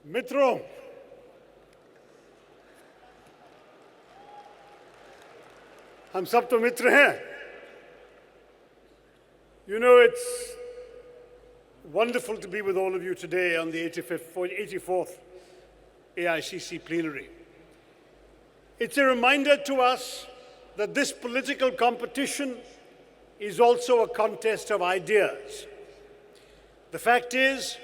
मित्रों, हम सब तो मित्र हैं. You know, it's wonderful to be with all of you today on the 84th AICC plenary. It's a reminder to us that this political competition is also a contest of ideas. The fact is,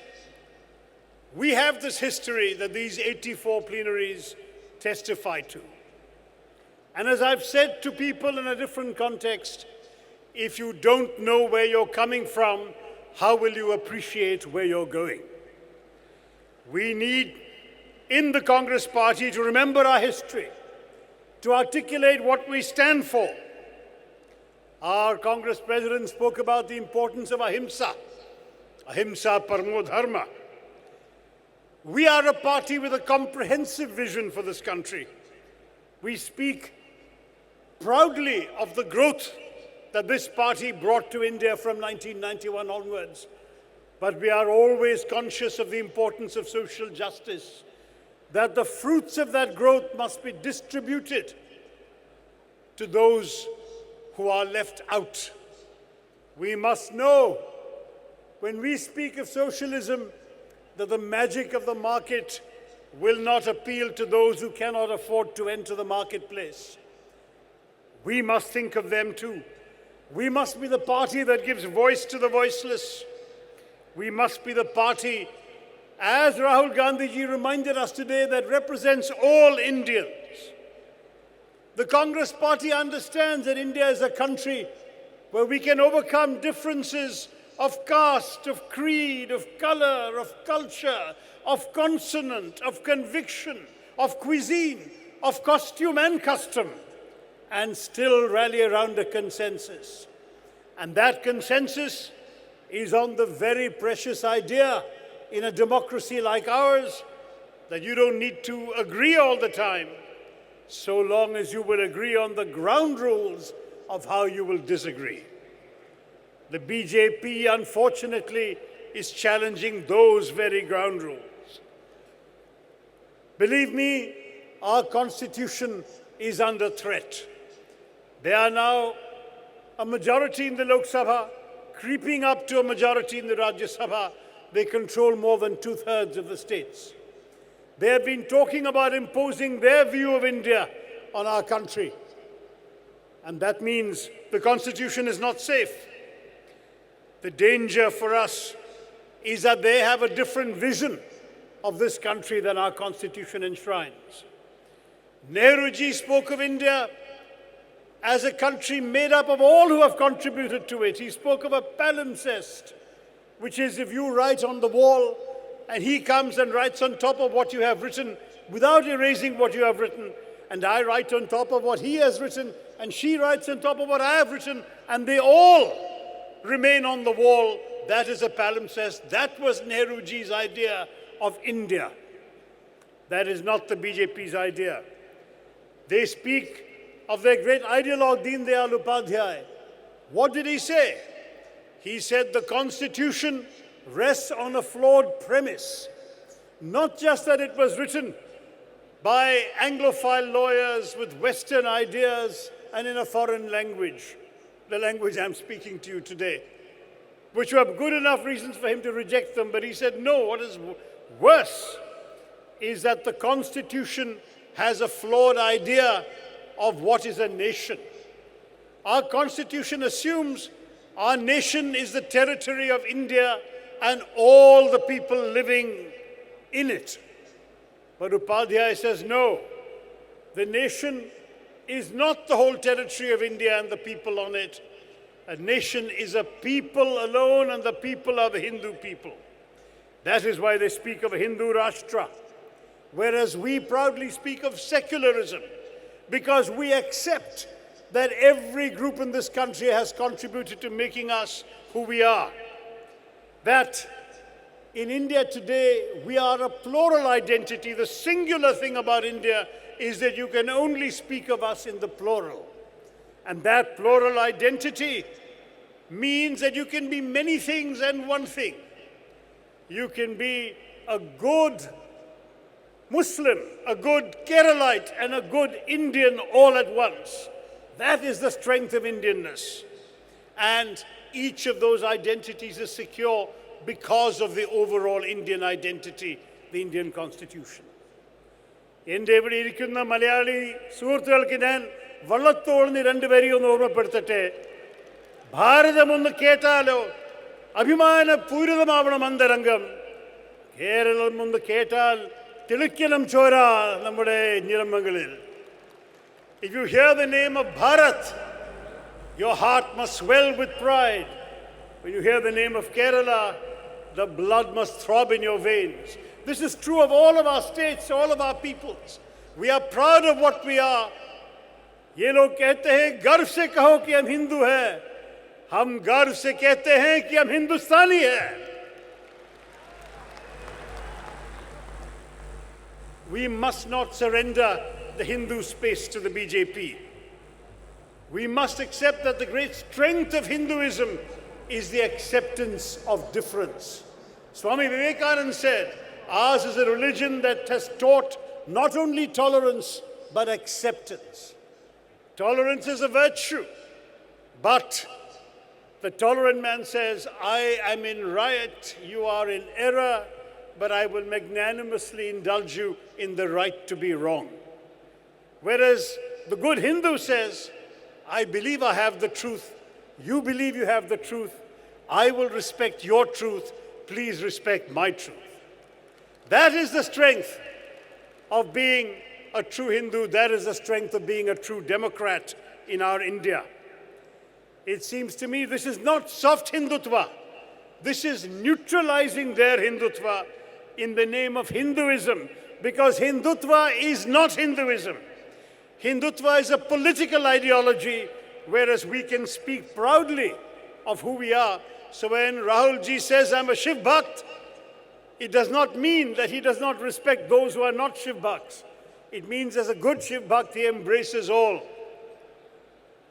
we have this history that these 84 plenaries testify to. And as I've said to people in a different context, if you don't know where you're coming from, how will you appreciate where you're going? We need, in the Congress Party, to remember our history, to articulate what we stand for. Our Congress President spoke about the importance of ahimsa, ahimsa paramo dharma. We are a party with a comprehensive vision for this country. We speak proudly of the growth that this party brought to India from 1991 onwards. But we are always conscious of the importance of social justice, that the fruits of that growth must be distributed to those who are left out. We must know, when we speak of socialism, that the magic of the market will not appeal to those who cannot afford to enter the marketplace. We must think of them too. We must be the party that gives voice to the voiceless. We must be the party, as Rahul Gandhi reminded us today, that represents all Indians. The Congress Party understands that India is a country where we can overcome differences of caste, of creed, of color, of culture, of consonant, of conviction, of cuisine, of costume and custom, and still rally around a consensus. And that consensus is on the very precious idea in a democracy like ours that you don't need to agree all the time, so long as you will agree on the ground rules of how you will disagree. The BJP, unfortunately, is challenging those very ground rules. Believe me, our constitution is under threat. They are now a majority in the Lok Sabha, creeping up to a majority in the Rajya Sabha. They control more than 2/3 of the states. They have been talking about imposing their view of India on our country. And that means the constitution is not safe. The danger for us is that they have a different vision of this country than our constitution enshrines. Nehruji spoke of India as a country made up of all who have contributed to it. He spoke of a palimpsest, which is if you write on the wall and he comes and writes on top of what you have written without erasing what you have written, and I write on top of what he has written, and she writes on top of what I have written, and they all remain on the wall. That is a palimpsest. That was Nehruji's idea of India. That is not the BJP's idea. They speak of their great ideologue, Deen Dayal Upadhyay. What did he say? He said the Constitution rests on a flawed premise. Not just that it was written by Anglophile lawyers with Western ideas and in a foreign language, the language I'm speaking to you today, which were good enough reasons for him to reject them. But he said, no, what is worse is that the Constitution has a flawed idea of what is a nation. Our Constitution assumes our nation is the territory of India and all the people living in it. But Upadhyay says, no, the nation is not the whole territory of India and the people on it. A nation is a people alone, and the people are the Hindu people. That is why they speak of a Hindu Rashtra, whereas we proudly speak of secularism, because we accept that every group in this country has contributed to making us who we are. That in India today, we are a plural identity. The singular thing about India is that you can only speak of us in the plural. And that plural identity means that you can be many things and one thing. You can be a good Muslim, a good Keralite, and a good Indian all at once. That is the strength of Indianness. And each of those identities is secure because of the overall Indian identity, the Indian constitution. എൻ്റെ ഇവിടെ ഇരിക്കുന്ന മലയാളി സുഹൃത്തുക്കൾക്ക് ഞാൻ വള്ളത്തോളിന് രണ്ടുപേരെയും ഒന്ന് ഓർമ്മപ്പെടുത്തട്ടെ. ഭാരതമൊന്ന് കേട്ടാലോ അഭിമാനപൂരിതമാവണം അന്തരംഗം. കേരളം ഒന്ന് കേട്ടാൽ തിളയ്ക്കണം ചോര നമ്മുടെ ഞരമ്പുകളിൽ. If you hear the name of Bharat, your heart must swell with pride. When you hear the name of Kerala, the blood must throb in your veins. This is true of all of our states, all of our peoples. We are proud of what we are. ये लोग कहते हैं गर्व से कहो कि हम हिंदू हैं. हम गर्व से कहते हैं कि हम हिंदुस्तानी हैं. We must not surrender the Hindu space to the BJP. We must accept that the great strength of Hinduism is the acceptance of difference. Swami Vivekananda said, ours is a religion that has taught not only tolerance, but acceptance. Tolerance is a virtue, but the tolerant man says, I am in right, you are in error, but I will magnanimously indulge you in the right to be wrong. Whereas the good Hindu says, I believe I have the truth, you believe you have the truth, I will respect your truth, please respect my truth. That is the strength of being a true Hindu, that is the strength of being a true Democrat in our India. It seems to me this is not soft Hindutva. This is neutralizing their Hindutva in the name of Hinduism, because Hindutva is not Hinduism. Hindutva is a political ideology, whereas we can speak proudly of who we are. So when Rahul ji says, I'm a Shiv Bhakt, it does not mean that he does not respect those who are not Shiv Bhakts. It means as a good Shiv Bhakt, he embraces all.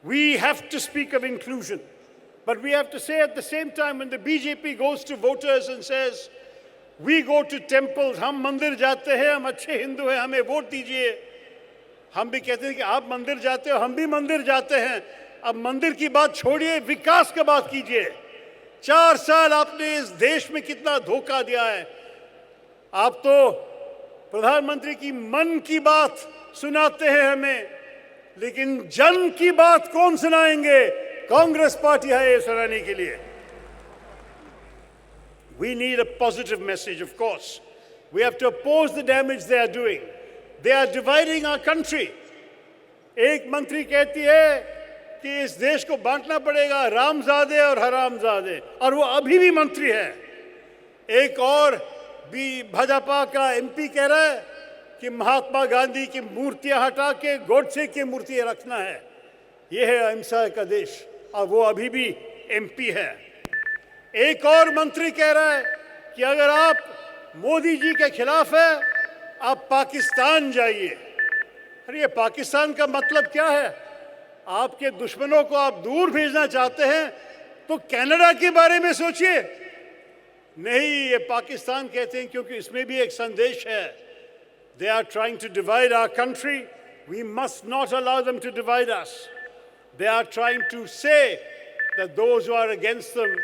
We have to speak of inclusion, but we have to say at the same time, when the BJP goes to voters and says, we go to temples, हम मंदिर जाते हैं, हम अच्छे हिंदू हैं, हमें vote दीजिए. हम भी कहते हैं कि आप मंदिर जाते हो, हम भी मंदिर जाते हैं. अब मंदिर की बात छोड़िए, विकास की बात कीजिए. 4 साल आपने इस देश में कितना धोखा दिया है. आप तो प्रधानमंत्री की मन की बात सुनाते हैं हमें, लेकिन जन की बात कौन सुनाएंगे? कांग्रेस पार्टी है ये सुनाने के लिए. We need a positive message, of course. We have to oppose the damage they are doing. They are dividing our country. एक मंत्री कहती है कि इस देश को बांटना पड़ेगा, रामजादे और हरामजादे, और वो अभी भी मंत्री है. एक और भी भाजपा का एमपी कह रहा है कि महात्मा गांधी की मूर्तियां हटा के गोडसे की मूर्तियां रखना है. ये है अहिंसा का देश, और वो अभी भी एमपी है. एक और मंत्री कह रहा है कि अगर आप मोदी जी के खिलाफ है, आप पाकिस्तान जाइए. अरे ये पाकिस्तान का मतलब क्या है? आपके दुश्मनों को आप दूर भेजना चाहते हैं तो कनाडा के बारे में सोचिए. नहीं, ये पाकिस्तान कहते हैं क्योंकि इसमें भी एक संदेश है. They are trying to divide our country. We must not allow them to divide us. They are trying to say that those who are against them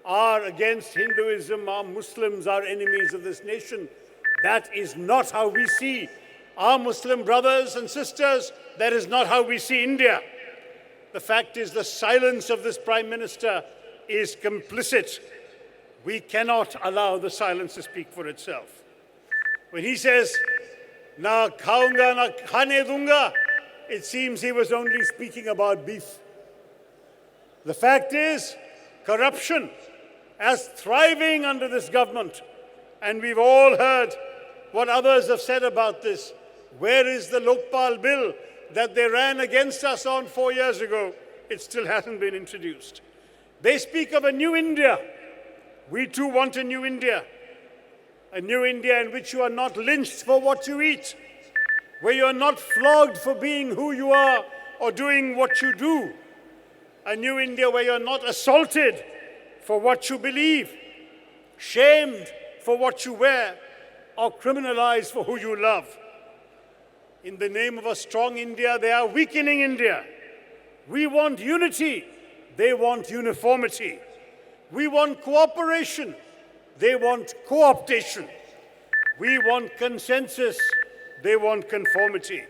are against Hinduism, are Muslims, are enemies of this nation. That is not how we see our Muslim brothers and sisters. That is not how we see India. The fact is, the silence of this Prime Minister is complicit. We cannot allow the silence to speak for itself. When he says, na khaunga, na khane dunga, it seems he was only speaking about beef. The fact is, corruption as thriving under this government, and we've all heard what others have said about this. Where is the Lokpal bill that they ran against us on 4 years ago? It still hasn't been introduced. They speak of a new India. We too want a new India in which you are not lynched for what you eat, where you are not flogged for being who you are or doing what you do. A new India where you are not assaulted for what you believe, shamed for what you wear. or criminalized for who you love. In the name of a strong India, they are weakening India. We want unity, they want uniformity. We want cooperation, they want co-optation. We want consensus, they want conformity.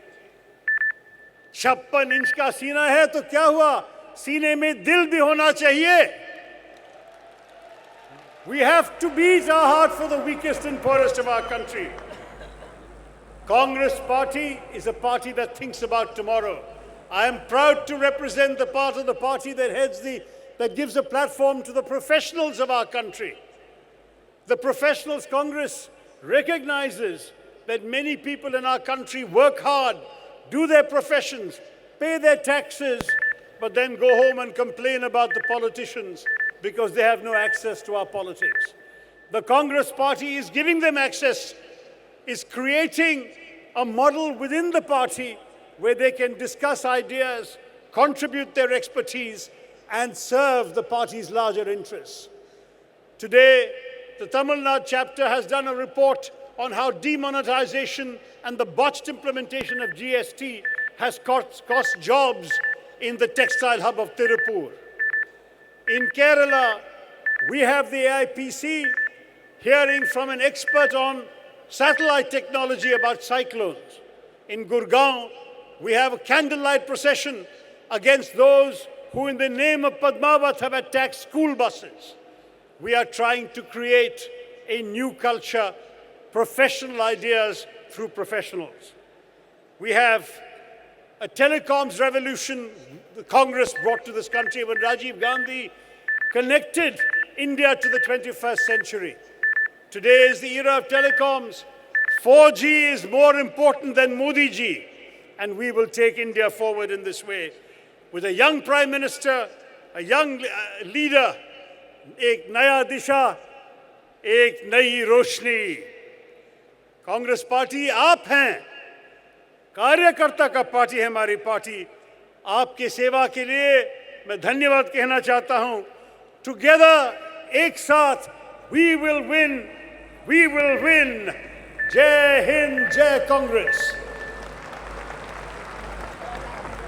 56 inch का सीना है तो क्या हुआ, सीने में दिल भी होना चाहिए. We have to beat our heart for the weakest and poorest of our country. Congress party is a party that thinks about tomorrow. I am proud to represent the part of the party that gives a platform to the professionals of our country. The Professionals Congress recognizes that many people in our country work hard, do their professions, pay their taxes, but then go home and complain about the politicians because they have no access to our politics. The Congress party is giving them access, is creating a model within the party where they can discuss ideas, contribute their expertise, and serve the party's larger interests. Today, the Tamil Nadu chapter has done a report on how demonetization and the botched implementation of GST has cost jobs in the textile hub of Tirupur. In Kerala, we have the AIPC hearing from an expert on satellite technology about cyclones. In Gurgaon, we have a candlelight procession against those who in the name of Padmavat have attacked school buses. We are trying to create a new culture, professional ideas through professionals. We have a telecoms revolution the Congress brought to this country when Rajiv Gandhi connected India to the 21st century. Today is the era of telecoms. 4G is more important than Modi ji, and we will take India forward in this way. With a young Prime Minister, a young leader, एक नया दिशा, एक Nai Roshni. Congress party आप हैं, कार्यकर्ता का party है हमारी party. आपके सेवा के लिए मैं धन्यवाद कहना चाहता हूं. Together, एक साथ, we will win. We will win. Jai Hind, Jai Congress.